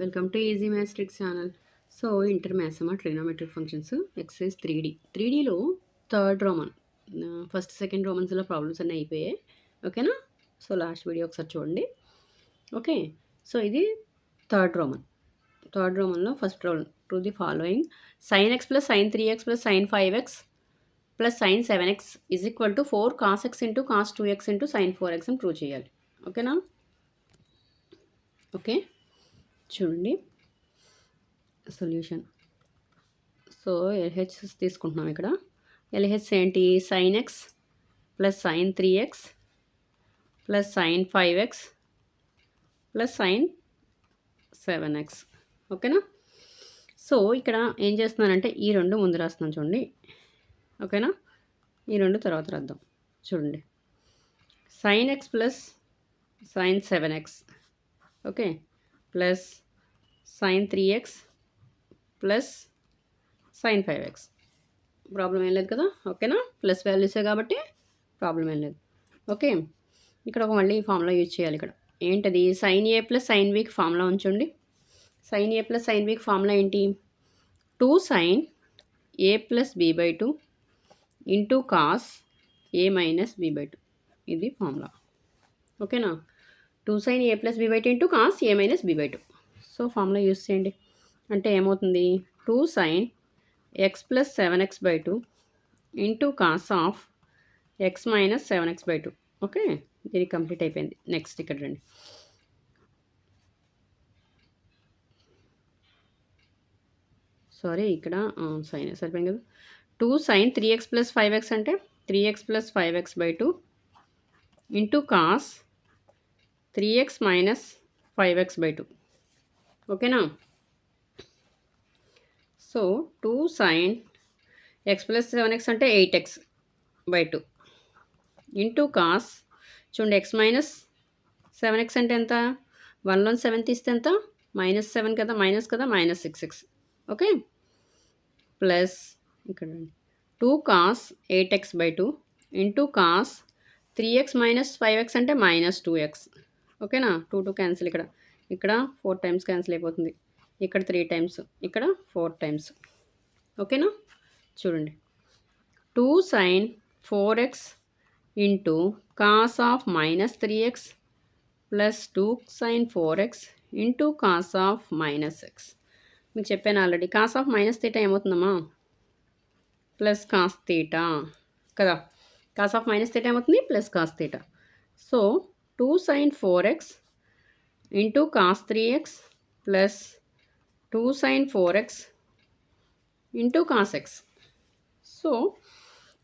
Welcome to easy maths tricks channel. So inter maths అమ్మ trigonometric functions exercise 3Dలో third roman first second రోమన్స్లో problems అన్నీ అయిపోయాయి. ఓకేనా? సో లాస్ట్ వీడియో ఒకసారి చూడండి. ఓకే, సో ఇది థర్డ్ రోమన్లో first roman to the following sin x plus sin 3x plus sin 5x plus sin 7x is equal to 4 cos x into cos 2x into sin 4x అని prove చేయాలి. ఓకేనా? Okay, చూడండి solution. So LH తీసుకుంటున్నాం ఇక్కడ. LH ఏంటి? Sign X plus sign 3x plus sign 5x plus sign 7x. ఓకేనా? So ఇక్కడ ఏం చేస్తున్నానంటే ఈ రెండు ముందు రాస్తున్నాను చూడండి. ఓకేనా? ఈ రెండు తర్వాత రాద్దాం. చూడండి, sign X plus sign 7x okay plus sign 3x plus sign 5x. Problem ఏం లేదు కదా? ఓకేనా? ప్లస్ వాల్యూసే కాబట్టి ప్రాబ్లం ఏం లేదు. ఓకే, ఇక్కడ ఒక మళ్ళీ ఫార్ములా యూజ్ చేయాలి. ఇక్కడ ఏంటది? సైన్ ఏ ప్లస్ సైన్ బీకి ఫార్ములా ఉంచండి. సైన్ ఏ ప్లస్ సైన్ బీకి ఫార్ములా ఏంటి? 2 sine A plus B by 2 into cos A minus B by 2. ఇది ఫార్ములా. ఓకేనా? 2 sine A plus B by 2 into cos A minus B by 2. So formula use చేయండి. అంటే ఏమవుతుంది? 2 sine X plus 7x by 2 into cos of X minus 7x by 2. Okay, ఇది complete అయిపోయింది. Next ఇక్కడ రండి. Sorry, ఇక్కడ sign సరిపోయింది కదా. 2 సైన్ 3x ప్లస్ 5x అంటే 3x plus 5x by 2 into cos 3x minus 5x by 2. ఓకేనా? So 2 sine X plus 7x అంటే 8x బై 2 ఇంటూ కాస్ చూడండి ఎక్స్ మైనస్ 7x అంటే ఎంత? 1లో 7 తీస్తే ఎంత? -7 కదా, మైనస్ 6x. ఓకే, ప్లస్ ఇక్కడ 2 cos 8x by 2 into cos 3x minus 5x అంటే -2x. ఓకేనా? 2 క్యాన్సిల్. ఇక్కడ 4 టైమ్స్ క్యాన్సిల్ అయిపోతుంది. ఇక్కడ 3 టైమ్స్, ఇక్కడ 4 టైమ్స్. ఓకేనా? చూడండి, 2 sine 4x into cos of -3x plus 2 sine 4x into cos of -x. మీకు చెప్పాను ఆల్రెడీ. కాస్ ఆఫ్ -θ ఏమవుతుందమ్మా? ప్లస్ కాస్ థీటా కదా. కాస్ ఆఫ్ -θ ఏమవుతుంది? Plus cos theta. So 2 sine 4x into cos 3x plus 2 sine 4x into cos x. So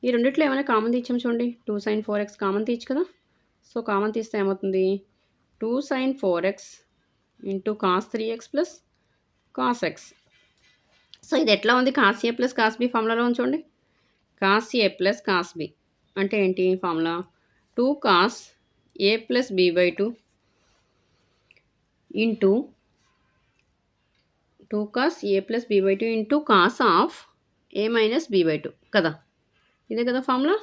ఈ రెండిట్లో ఏమైనా common తీర్చాము చూడండి. 2 sine 4x common తీయచ్చు కదా. సో కామన్ తీస్తే ఏమవుతుంది? 2 sine 4x into cos 3x plus cos x. So ఇది ఎట్లా ఉంది? Cos A plus cos B ఫార్ములాలో ఉంచండి. Cos A plus cos B అంటే ఏంటి formula? 2 cos A plus B by 2 into 2 cos A plus B by 2 into cos of A minus B by 2 కదా. ఇదే కదా formula.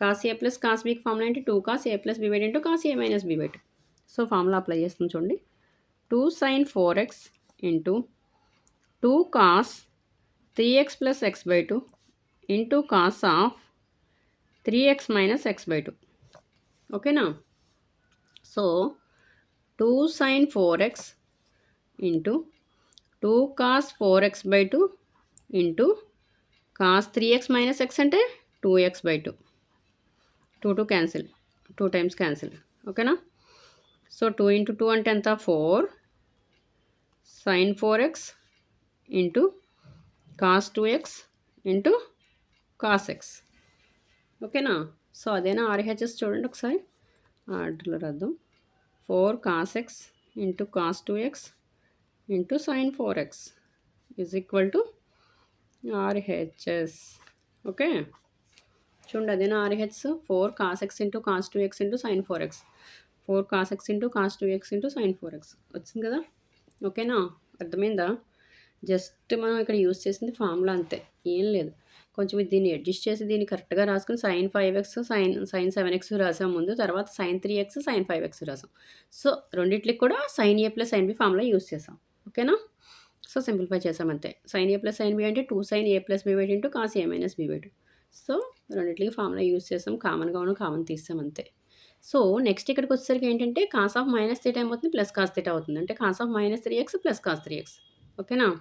Cos A plus cos బీకి formula ఏంటి? 2 cos A plus B by 2 into cos A minus B by 2. So formula apply చేస్తుంది చూడండి. 2 sine 4x into 2 cos 3x plus X by 2 into cos of 3x minus X by 2. ఓకేనా? So 2 sine 4x into 2 cos 4x by 2 into cos 3x minus x అంటే 2x by 2. 2 cancel, 2 times cancel. ఓకేనా? So 2 into 2 అంటే ఎంత? 4 sine 4x into cos 2x into cos x. ఓకేనా? So అదేనా RHS? చూడండి ఒకసారి ఆర్డర్లో రాద్దాం. 4 cos x into cos 2x into sine 4x is equal to RHS. Okay, చూడండి అదేనా RH? 4 cos x into cos 2x into sine 4x. 4 cos x into cos 2x into sine 4x వచ్చింది కదా. ఓకేనా? అర్థమైందా? జస్ట్ మనం ఇక్కడ use చేసింది formula అంతే, ఏం లేదు. కొంచెం దీన్ని అడ్జస్ట్ చేసి దీన్ని కరెక్ట్‌గా రాసుకొని sin 5x sin 7x రాసాం ముందు. తర్వాత sin 3x sin 5x రాసాం. సో, రెండిట్లికి కూడా sin a plus sin b formula use చేసాం. ఓకేనా? సో, సింప్లిఫై చేసాం అంతే. sin a plus sin b అంటే 2 sin a plus b by 2 cos a minus b by 2. So, రెండిట్లికి ఫార్ములా యూజ్ చేసాం. Common తీసాం అంతే. సో, నెక్స్ట్ ఇక్కడికొచ్చేసరికి ఏంటంటే కాస్ ఆఫ్ మైనస్ థీటా ఏమవుతుంది? ప్లస్ కాస్ థీటా అవుతుంది. అంటే cos of minus 3x plus cos 3x. ఓకేనా?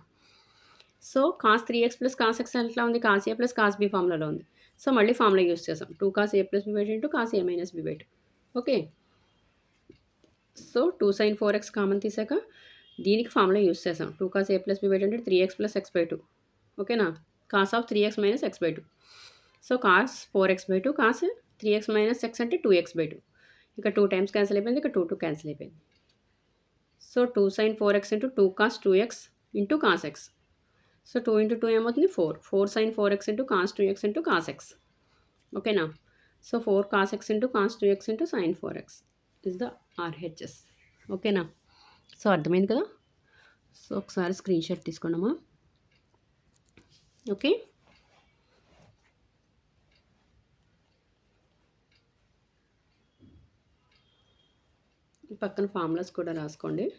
So, cos 3x plus cos x ఎట్లా ఉంది? Cos a plus cos b ఫార్ములాలో ఉంది. సో, మళ్ళీ ఫార్ములా యూజ్ చేసాం. 2 cos a plus b by 2 cos a minus b by 2. Okay. So, 2 sin 4x common తీసాక దీనికి formula use చేసాం. 2 cos a plus b by 2 అంటే 3x ప్లస్ x బై 2. ఓకేనా? Cos of 3x minus x by 2. So, cos 4x by 2 cos 3x minus x అంటే 2x by 2. ఇక 2 times cancel అయిపోయింది. ఇక 2 cancel అయిపోయింది. So, 2 sin 4x into 2 cos 2x into cos x. So, 2 into 2 ఏమవుతుంది? 4. 4 sin 4x into cos 2x into cos x. ఓకేనా? So, 4 cos x into cos 2x into sin 4x is the RHS. ఓకేనా? So, అర్థమైంది కదా? So, ఒకసారి screen shot తీసుకోండమ్మా. Okay. పక్కన formulas కూడా రాసుకోండి.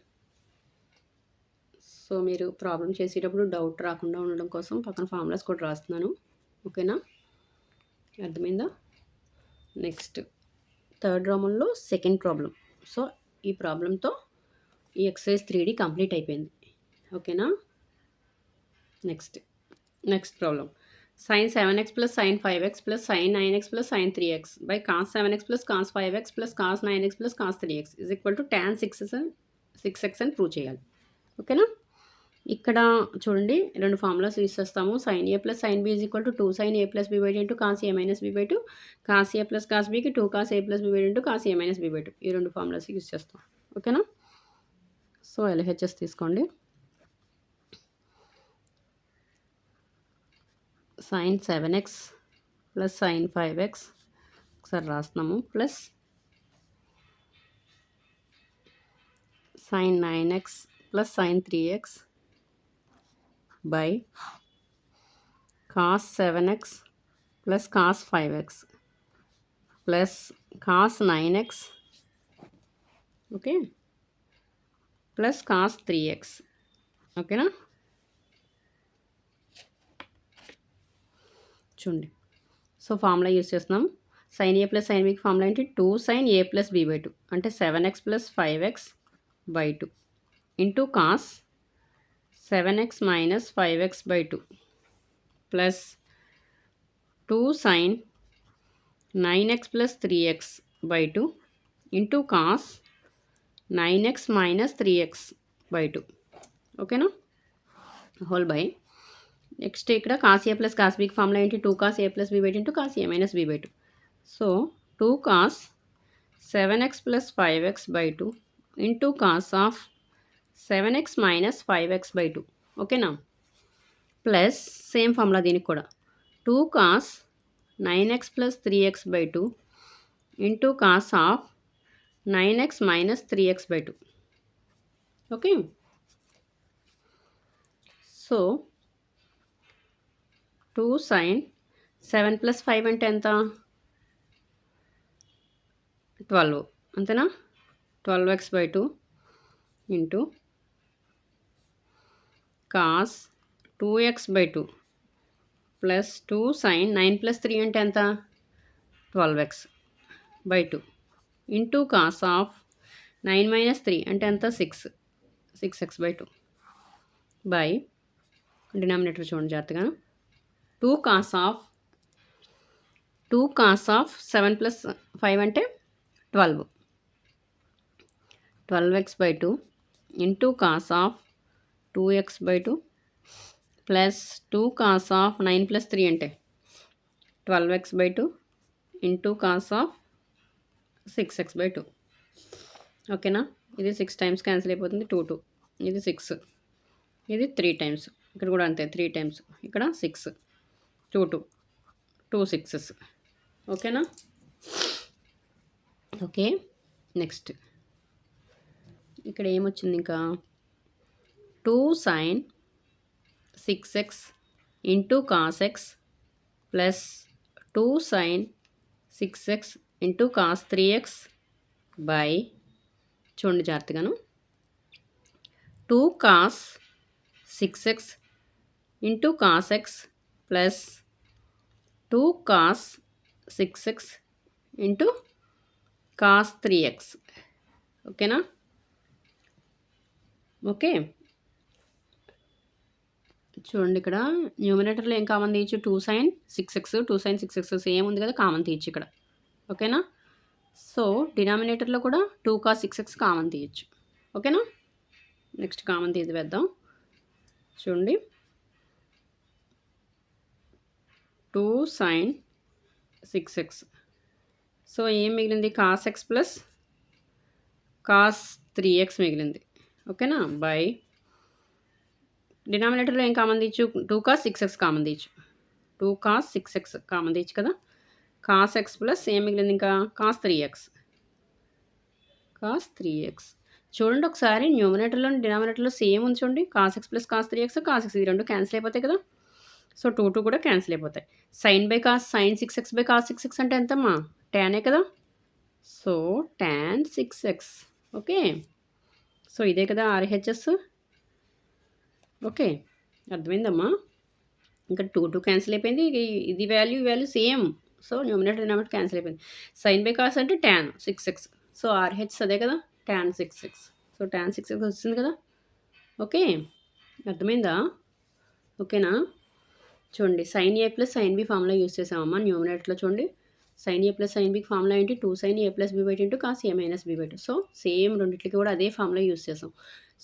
So, మీరు ప్రాబ్లం చేసేటప్పుడు డౌట్ రాకుండా ఉండడం కోసం పక్కన ఫార్ములాస్ కూడా రాస్తున్నాను. ఓకేనా? అర్థమైందా? నెక్స్ట్ థర్డ్ రోమన్లో సెకండ్ ప్రాబ్లం. సో, ఈ ప్రాబ్లంతో ఈ ఎక్సర్సైజ్ 3D కంప్లీట్ అయిపోయింది. ఓకేనా? Next problem. sin 7x plus sin 5x plus sin 9x plus sin 3x by cos 7x plus cos 5x plus cos 9x plus cos 3x is equal to tan 6x అని prove చేయాలి. ఓకేనా? ఇక్కడ చూడండి 2 formulas use చేస్తాము. sin a plus sin b is equal to 2 sin a plus b by 2 cos a minus b by 2. cos a plus cos bకి 2 cos a plus b by 2 cos a minus b by 2. ఈ 2 formulas use చేస్తాం. ఓకేనా? So, LHS తీసుకోండి. sin 7x plus sin 5x ఒకసారి రాస్తున్నాము plus sin 9x plus sin 3x by cos 7x plus cos 5x plus cos 9x okay plus cos 3x. ఓకేనా? చూడండి. So, formula use చేస్తున్నాం. sin a plus sin bకి formula ఏంటి? 2 sin a plus b by 2 అంటే 7x plus 5x by 2 into cos 7x minus 5x by 2 plus 2 sin 9x plus 3x by 2 into cos 9x minus 3x by 2. ఓకేనా? Whole by next ఇక్కడ cos A plus cos బీకి formula ఏంటి? 2 cos A plus B by 2 into cos A minus B by 2. So, 2 cos 7x plus 5x by 2 into cos of 7x minus 5x by 2. ఓకేనా? Plus same formula దీనికి కూడా 2 cos 9x plus 3x by 2 into cos of 9x minus 3x by 2. Okay. So, 2 sin 7 plus 5 అంటే ఎంత? 12 అంతేనా? 12x by 2 into cos 2x by 2 plus 2 sin 9 plus 3 అంటే ఎంత? 12x by 2 into cos of 9 minus 3 అంటే ఎంత? 6x by 2 by denominator చూడండి జాగ్రత్తగా 2 cos of 7 plus 5 అంటే 12x by 2 into cos of 2x by 2 plus 2 cos of 9 plus 3 అంటే 12x by 2 into cos of 6x by 2. ఓకేనా? ఇది 6 times cancel అయిపోతుంది. 2 ఇది 6 ఇది 3 టైమ్స్. ఇక్కడ కూడా అంతే 3 టైమ్స్. ఇక్కడ 6 2 6s. ఓకేనా? ఓకే. నెక్స్ట్ ఇక్కడ ఏమొచ్చింది ఇంకా 2 sin 6x into cos x plus 2 sine 6x into cos 3x by చూడండి జాగ్రత్తగాను 2 cos 6x into cos x plus 2 cos 6x into cos 3x. ఓకేనా? ఓకే, చూడండి ఇక్కడ న్యూమినేటర్లో ఏం కామన్ తీయచ్చు, 2 సైన్ 6x సేమ్ ఉంది కదా, కామన్ తీయచ్చు ఇక్కడ. ఓకేనా? సో డినామినేటర్లో కూడా 2 కాస్ 6x కామన్ తీయచ్చు. ఓకేనా? నెక్స్ట్ కామన్ తీసి వేద్దాం. చూడండి 2 సైన్ 6x. సో ఏం మిగిలింది, cos x plus cos 3x మిగిలింది. ఓకేనా? బై డినామినేటర్లో ఏం కామన్ తీయచ్చు, 2 కాస్ 6x కామన్ తీయచ్చు. 2 కాస్ 6x కామన్ తీయచ్చు కదా. కాస్ x ప్లస్ ఏం మిగిలింది ఇంకా, కాస్ 3x. చూడండి ఒకసారి న్యూమినేటర్లో డినామినేటర్లో సేమ్ ఉంది చూడండి. Cos x plus cos 3x, cos x, ఈ రెండు క్యాన్సిల్ అయిపోతాయి కదా. సో 2 కూడా క్యాన్సిల్ అయిపోతాయి. Sine by cos, sine 6x by cos 6x అంటే ఎంతమ్మా, టానే కదా. So tan 6x. Okay, so ఇదే కదా RHS. ఓకే, అర్థమైందమ్మా. ఇంకా 2 క్యాన్సిల్ అయిపోయింది. ఇది value same. So numerator denominator cancel అయిపోయింది. సైన్ బై కాస్ అంటే టాన్ 6x. సో RH అదే కదా, tan 6x. So tan 6x వచ్చింది కదా. ఓకే, అర్థమైందా? ఓకేనా? చూడండి sine A plus sine B formula use చేసామమ్మా న్యూమినేటర్లో. చూడండి సైన్ ఏ ప్లస్ సైన్ బికి ఫార్ములా ఏంటి, 2 sine A plus B by 2 cos A minus B by 2. So same రెండింటికి కూడా అదే ఫార్ములా యూస్ చేసాం.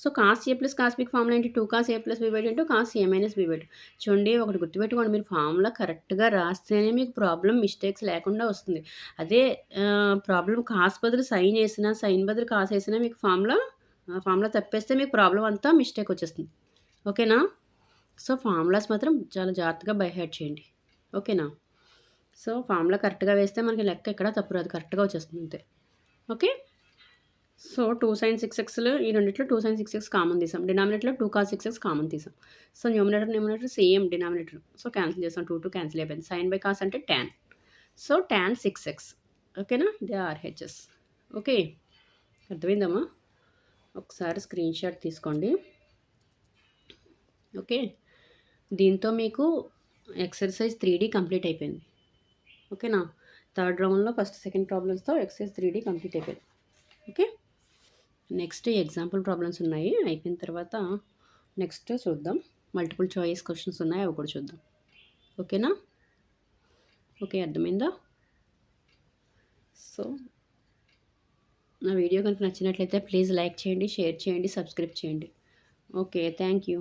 So cos A plus cos బికి ఫార్ములా ఏంటి, 2 cos A plus B by 2 cos A minus B by 2. చూడండి ఒకటి గుర్తుపెట్టుకోండి, మీరు ఫార్ములా కరెక్ట్గా రాస్తేనే మీకు ప్రాబ్లం మిస్టేక్స్ లేకుండా వస్తుంది. అదే ప్రాబ్లం కాస్ బదులు సైన్ వేసినా, సైన్ బదులు కాస్ వేసినా మీకు ఫార్ములా తప్పేస్తే మీకు ప్రాబ్లం అంతా మిస్టేక్ వచ్చేస్తుంది. ఓకేనా? సో ఫార్ములాస్ మాత్రం చాలా జాగ్రత్తగా బై హార్ట్ చేయండి. ఓకేనా? సో ఫార్ములా కరెక్ట్గా వేస్తే మనకి లెక్క ఎక్కడ తప్పు రాదు, కరెక్ట్గా వచ్చేస్తుంది అంతే. ఓకే, సో 2 సైన్ 6xలో ఈ రెండిట్లో 2 సైన్ 6x కామన్ తీసాం. డినామినేటర్లో 2 కాస్ 6x కామన్ తీసాం. So numerator same denominator. So cancel చేసాం, 2 క్యాన్సిల్ అయిపోయింది. సైన్ బై కాస్ అంటే టాన్. So tan 6x. ఓకేనా? ఇదే RHS. ఓకే, అర్థమైందమ్మా. ఒకసారి స్క్రీన్ షాట్ తీసుకోండి. ఓకే, దీంతో మీకు ఎక్సర్సైజ్ 3D కంప్లీట్ అయిపోయింది. ఓకేనా? థర్డ్ రౌండ్లో ఫస్ట్ సెకండ్ ప్రాబ్లమ్స్తో ఎక్సర్సైజ్ 3D కంప్లీట్ అయిపోయింది. ఓకే, నెక్స్ట్ ఎగ్జాంపుల్ ప్రాబ్లమ్స్ ఉన్నాయి. అయిపోయిన తర్వాత నెక్స్ట్ చూద్దాం. మల్టిపుల్ చాయిస్ క్వశ్చన్స్ ఉన్నాయి, అవి కూడా చూద్దాం. ఓకేనా? ఓకే, అర్థమైందా? సో నా వీడియో కనుక నచ్చినట్లయితే ప్లీజ్ లైక్ చేయండి, షేర్ చేయండి, సబ్స్క్రైబ్ చేయండి. Okay, thank you.